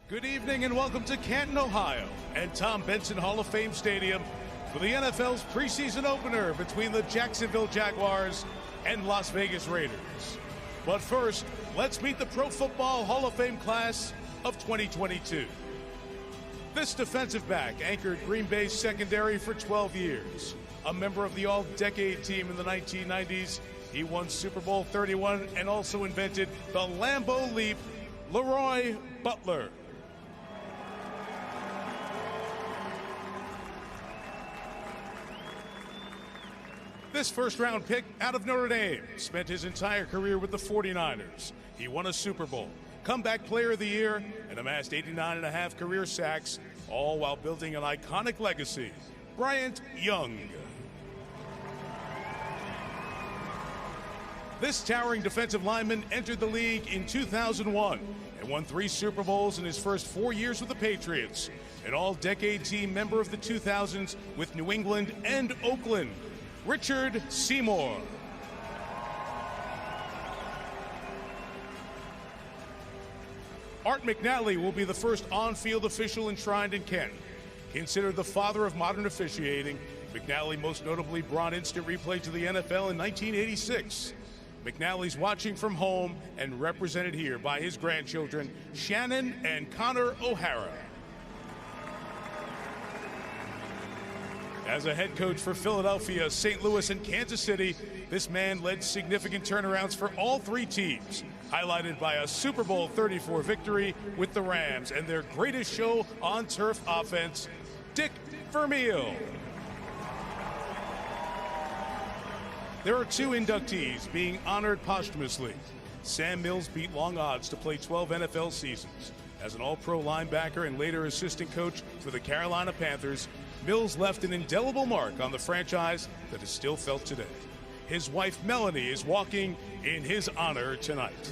Good evening and welcome to Canton, Ohio and Tom Benson Hall of Fame Stadium for the NFL's preseason opener between the Jacksonville Jaguars and Las Vegas Raiders. But first, let's meet the Pro Football Hall of Fame class of 2022. This defensive back anchored Green Bay's secondary for 12 years. A member of the All-Decade team in the 1990s, he won Super Bowl 31 and also invented the Lambeau Leap, LEROY BUTLER. This first-round pick out of Notre Dame spent his entire career with the 49ers. He won a Super Bowl, comeback player of the year, and amassed 89.5 career sacks, all while building an iconic legacy. Bryant Young. This towering defensive lineman entered the league in 2001 and won 3 Super Bowls in his first 4 years with the Patriots. An all-decade team member of the 2000s with New England and Oakland. Richard Seymour. Art McNally will be the first on-field official enshrined in Canton. Considered the father of modern officiating, McNally most notably brought instant replay to the NFL in 1986. McNally's watching from home and represented here by his grandchildren, Shannon and Connor O'Hara. As a head coach for Philadelphia, St. Louis, and Kansas City, this man led significant turnarounds for all 3 teams, highlighted by a Super Bowl 34 victory with the Rams and their greatest show on turf offense, Dick Vermeil. There are 2 inductees being honored posthumously. Sam Mills beat long odds to play 12 NFL seasons. As an all-pro linebacker and later assistant coach for the Carolina Panthers, Mills left an indelible mark on the franchise that is still felt today. His wife, Melanie, is walking in his honor tonight.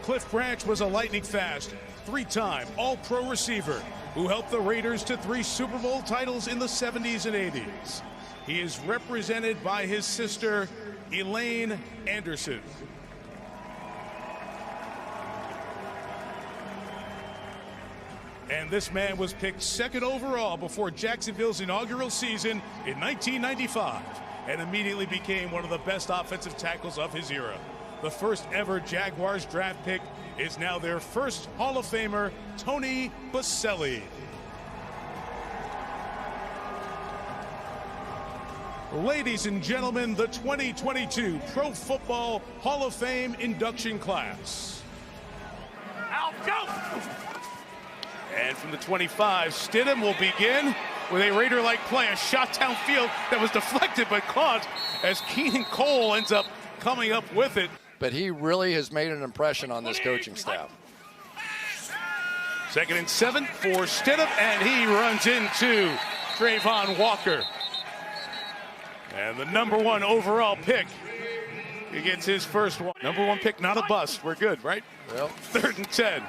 Cliff Branch was a lightning-fast, 3-time All-Pro receiver who helped the Raiders to 3 Super Bowl titles in the 70s and 80s. He is represented by his sister, Elaine Anderson. And this man was picked 2nd overall before Jacksonville's inaugural season in 1995 and immediately became one of the best offensive tackles of his era. The first ever Jaguars draft pick is now their first Hall of Famer, Tony Boselli. Ladies and gentlemen, the 2022 Pro Football Hall of Fame induction class. Out, go! And from the 25, Stidham will begin with a Raider-like play, a shot downfield that was deflected but caught as Keenan Cole ends up coming up with it. But he really has made an impression on this coaching staff. 2nd and 7 for Stidham, and he runs into Trayvon Walker. And the #1 overall pick, he gets his first one. #1 pick, not a bust. We're good, right? Well, 3rd and 10.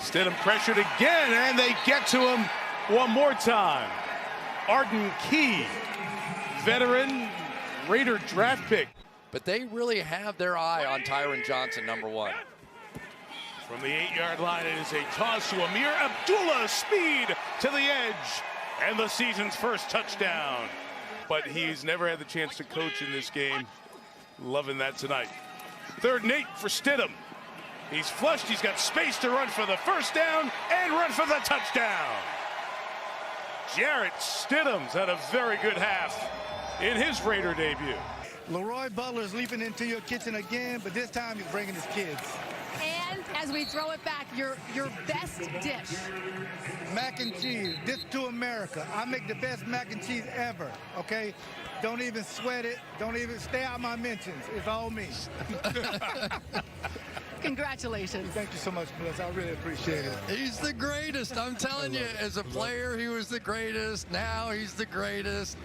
Stidham pressured again, and they get to him one more time. Arden Key, veteran Raider draft pick. but they really have their eye on Tyron Johnson, #1. From the 8-yard line, it is a toss to Amir Abdullah, speed to the edge, and the season's first touchdown. But he's never had the chance to coach in this game. Loving that tonight. 3rd and 8 for Stidham. He's flushed, he's got space to run for the first down and run for the touchdown. Jarrett Stidham's had a very good half in his Raider debut. LEROY BUTLER is leaping into your kitchen again, but this time he's bringing his kids. And as we throw it back, your best dish. Mac and cheese, this to America. I make the best mac and cheese ever, okay? Don't even sweat it. Don't even stay out my mentions. It's all me. Congratulations. Thank you so much, Bliss. I really appreciate it. He's the greatest. I'm telling you, as a player, he was the greatest. Now he's the greatest.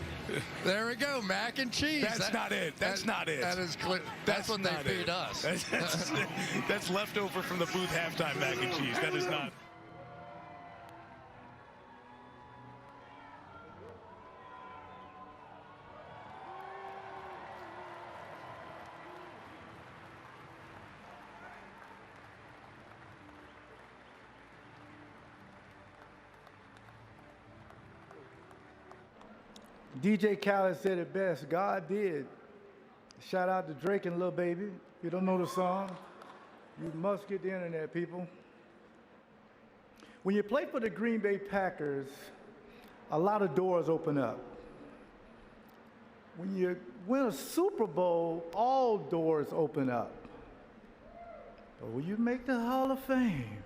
There we go, mac and cheese. That's not it. That's not it. That is clear. That's what they feed us. That's leftover from the booth halftime mac and cheese. That is not. DJ Khaled said it best. God did. Shout out to Drake and Lil Baby. If you don't know the song, you must get the internet, people. When you play for the Green Bay Packers, a lot of doors open up. When you win a Super Bowl, all doors open up. But when you make the Hall of Fame,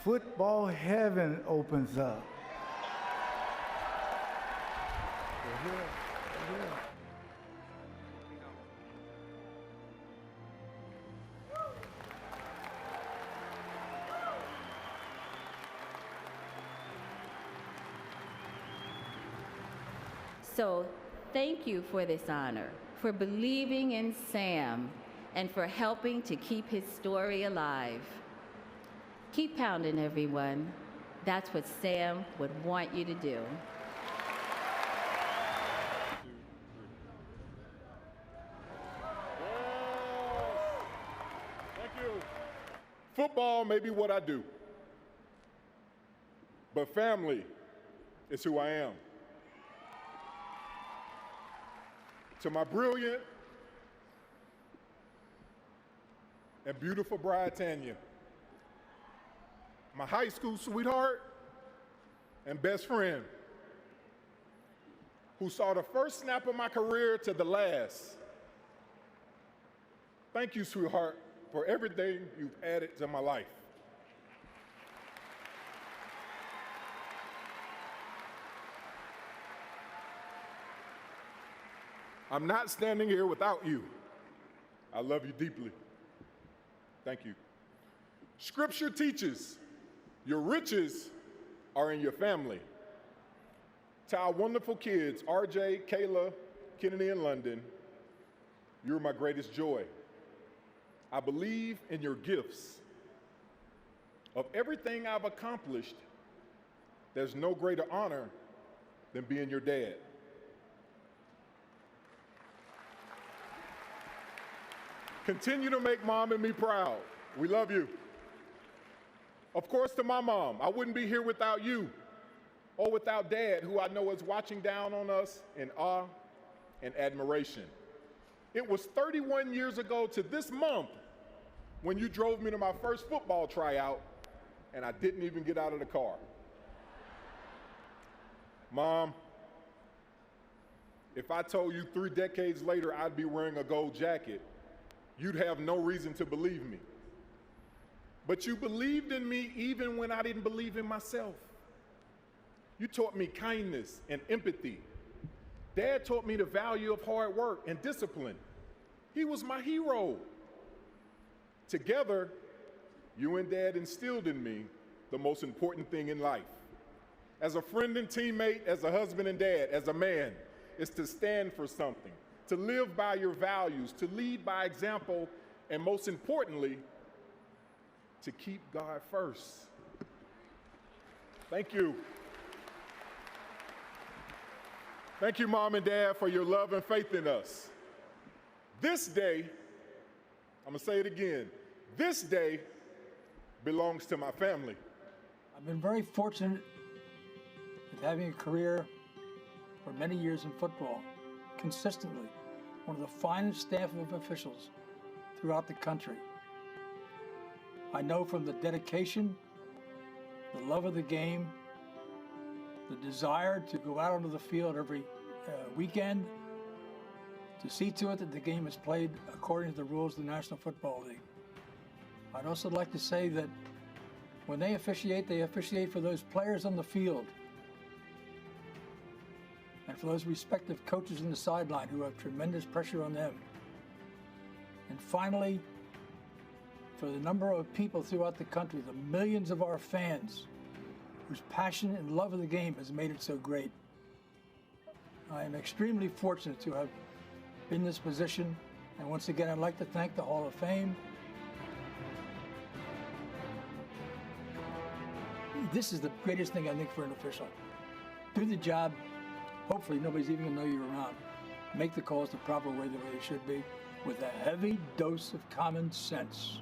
football heaven opens up. So thank you for this honor, for believing in Sam, and for helping to keep his story alive. Keep pounding, everyone. That's what Sam would want you to do. Thank you. Football may be what I do, but family is who I am. To my brilliant and beautiful bride, Tanya, my high school sweetheart and best friend, who saw the first snap of my career to the last. Thank you, sweetheart, for everything you've added to my life. I'm not standing here without you. I love you deeply. Thank you. Scripture teaches your riches are in your family. To our wonderful kids, RJ, Kayla, Kennedy, and London, you're my greatest joy. I believe in your gifts. Of everything I've accomplished, there's no greater honor than being your dad. Continue to make Mom and me proud. We love you. Of course, to my mom, I wouldn't be here without you or without Dad, who I know is watching down on us in awe and admiration. It was 31 years ago to this month when you drove me to my first football tryout, and I didn't even get out of the car. Mom, if I told you 3 decades later I'd be wearing a gold jacket, you'd have no reason to believe me. But you believed in me even when I didn't believe in myself. You taught me kindness and empathy. Dad taught me the value of hard work and discipline. He was my hero. Together, you and Dad instilled in me the most important thing in life. As a friend and teammate, as a husband and dad, as a man, is to stand for something, to live by your values, to lead by example, and most importantly, to keep God first. Thank you. Thank you, Mom and Dad, for your love and faith in us. This day, I'm gonna say it again, this day belongs to my family. I've been very fortunate with having a career for many years in football, consistently one of the finest staff of officials throughout the country. I know from the dedication, the love of the game, the desire to go out onto the field every weekend to see to it that the game is played according to the rules of the National Football League. I'd also like to say that when they officiate for those players on the field and for those respective coaches on the sideline who have tremendous pressure on them. And finally, for the number of people throughout the country, the millions of our fans whose passion and love of the game has made it so great. I am extremely fortunate to have been in this position, and once again, I'd like to thank the Hall of Fame. This is the greatest thing, I think, for an official. Do the job. Hopefully nobody's even gonna know you're around. Make the calls the proper way, the way they should be, with a heavy dose of common sense.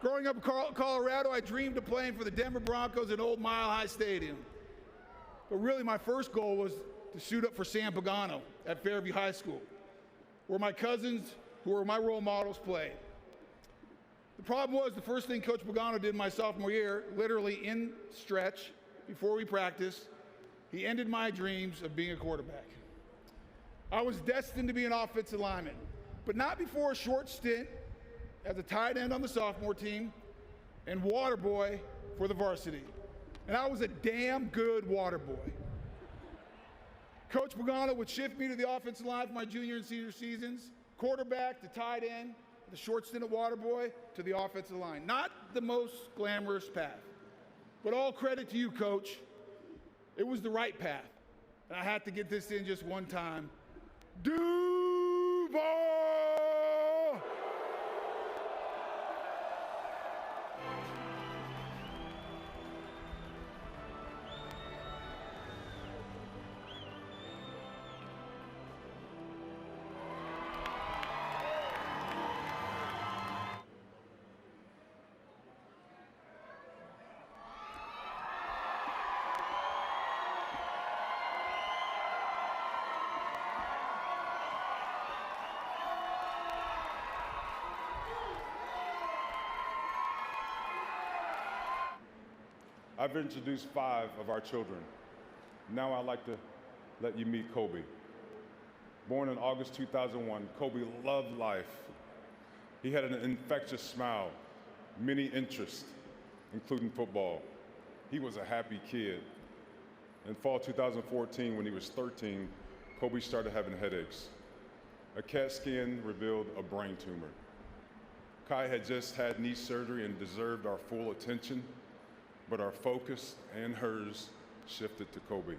Growing up in Colorado, I dreamed of playing for the Denver Broncos at Old Mile High Stadium. But really, my first goal was to suit up for Sam Pagano at Fairview High School, where my cousins, who were my role models, played. The problem was the first thing Coach Pagano did my sophomore year, literally in stretch, before we practiced, he ended my dreams of being a quarterback. I was destined to be an offensive lineman, but not before a short stint as a tight end on the sophomore team and water boy for the varsity. And I was a damn good water boy. Coach Pagano would shift me to the offensive line for my junior and senior seasons, quarterback to tight end, the short stint at water boy to the offensive line. Not the most glamorous path, but all credit to you, Coach. It was the right path. And I had to get this in just one time. Duval! I've introduced 5 of our children. Now I'd like to let you meet Kobe. Born in August 2001, Kobe loved life. He had an infectious smile, many interests, including football. He was a happy kid. In fall 2014, when he was 13, Kobe started having headaches. A CAT scan revealed a brain tumor. Kai had just had knee surgery and deserved our full attention, but our focus and hers shifted to Kobe.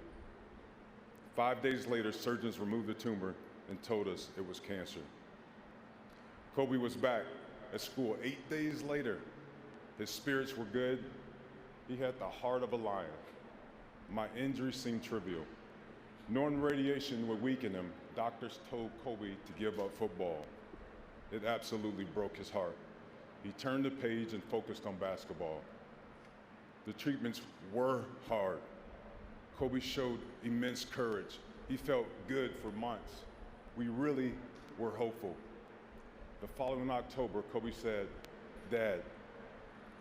5 days later, surgeons removed the tumor and told us it was cancer. Kobe was back at school 8 days later. His spirits were good. He had the heart of a lion. My injury seemed trivial. Knowing radiation would weaken him, doctors told Kobe to give up football. It absolutely broke his heart. He turned the page and focused on basketball. The treatments were hard. Kobe showed immense courage. He felt good for months. We really were hopeful. The following October, Kobe said, "Dad,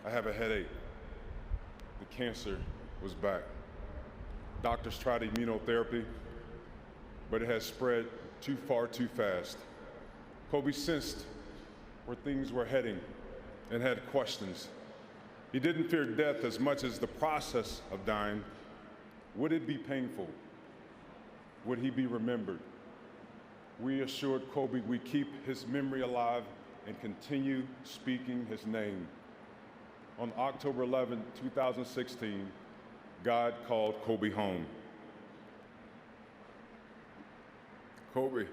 I have a headache." The cancer was back. Doctors tried immunotherapy, but it had spread too far too fast. Kobe sensed where things were heading and had questions. He didn't fear death as much as the process of dying. Would it be painful? Would he be remembered? We assured Kobe we'd keep his memory alive and continue speaking his name. On October 11, 2016, God called Kobe home. Kobe,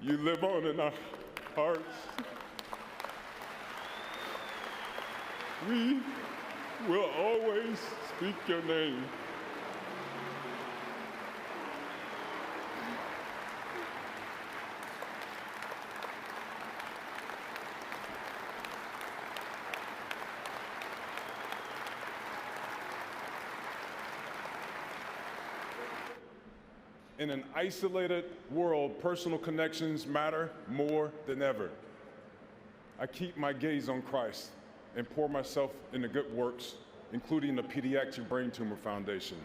you live on in our hearts. We will always speak your name. In an isolated world, personal connections matter more than ever. I keep my gaze on Christ and pour myself into good works, including the Pediatric Brain Tumor Foundation.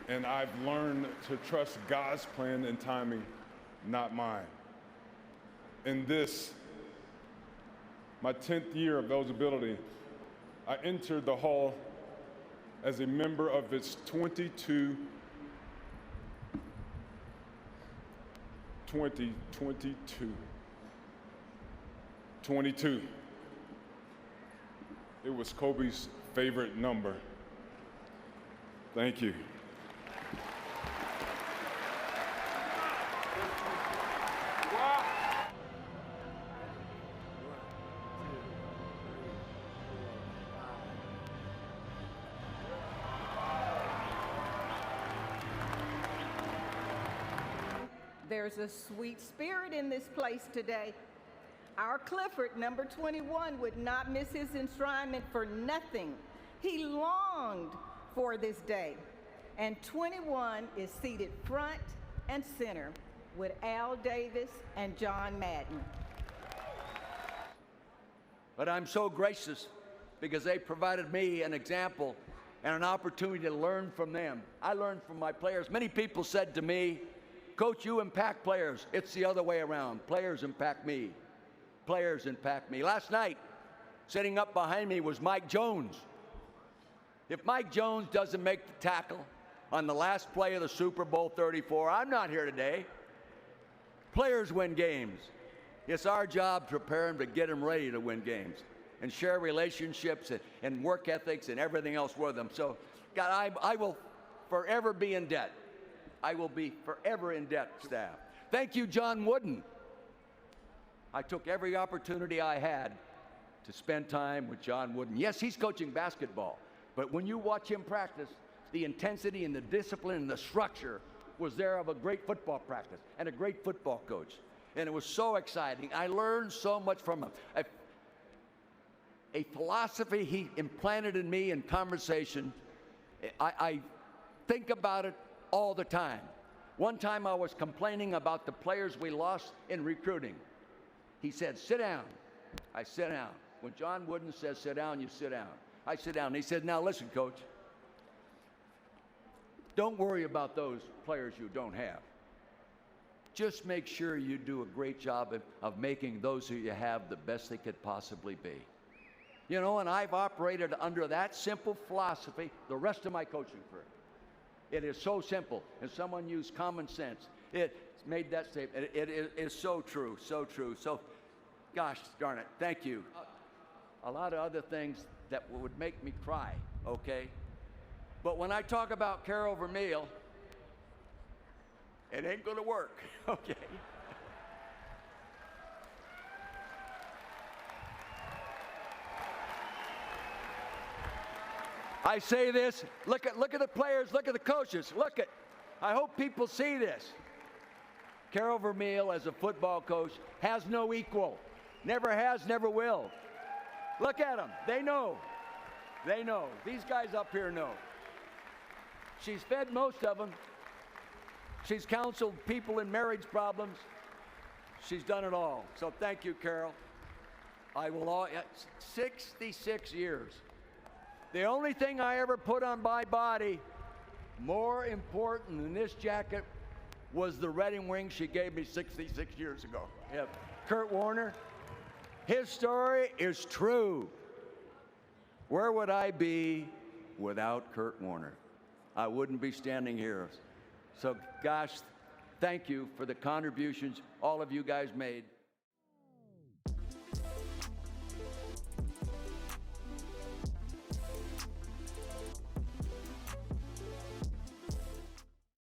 And I've learned to trust God's plan and timing, not mine. In this, my 10th year of eligibility, I entered the hall as a member of its 2022. It was Kobe's favorite number. Thank you. There's a sweet spirit in this place today. Our Clifford, number 21, would not miss his enshrinement for nothing. He longed for this day. And 21 is seated front and center with Al Davis and John Madden. But I'm so gracious because they provided me an example and an opportunity to learn from them. I learned from my players. Many people said to me, Coach, you impact players. It's the other way around. Players impact me. Players impact me. Last night, sitting up behind me was Mike Jones. If Mike Jones doesn't make the tackle on the last play of the Super Bowl 34, I'm not here today. Players win games. It's our job to prepare them to get them ready to win games and share relationships and work ethics and everything else with them. So, God, I will forever be in debt. I will be forever in debt, staff. Thank you, John Wooden. I took every opportunity I had to spend time with John Wooden. Yes, he's coaching basketball, but when you watch him practice, the intensity and the discipline and the structure was there of a great football practice and a great football coach. And it was so exciting. I learned so much from him. A philosophy he implanted in me in conversation. I think about it all the time. One time I was complaining about the players we lost in recruiting. He said, sit down. I sit down. When John Wooden says sit down, you sit down. I sit down. He said, now listen, Coach. Don't worry about those players you don't have. Just make sure you do a great job of making those who you have the best they could possibly be. You know, and I've operated under that simple philosophy the rest of my coaching career. It is so simple, and someone used common sense. It made that statement. It is so true, so true. So, gosh darn it, thank you. A lot of other things that would make me cry, okay? But when I talk about Carol Vermeil, it ain't gonna work, okay? I say this, look at the players, look at the coaches, look at, I hope people see this. Carol Vermeil, as a football coach, has no equal. Never has, never will. Look at them, they know. They know, these guys up here know. She's fed most of them. She's counseled people in marriage problems. She's done it all. So thank you, Carol. I will 66 years. The only thing I ever put on my body more important than this jacket was the wedding ring she gave me 66 years ago. Yeah. Kurt Warner, his story is true. Where would I be without Kurt Warner? I wouldn't be standing here. So, gosh, thank you for the contributions all of you guys made.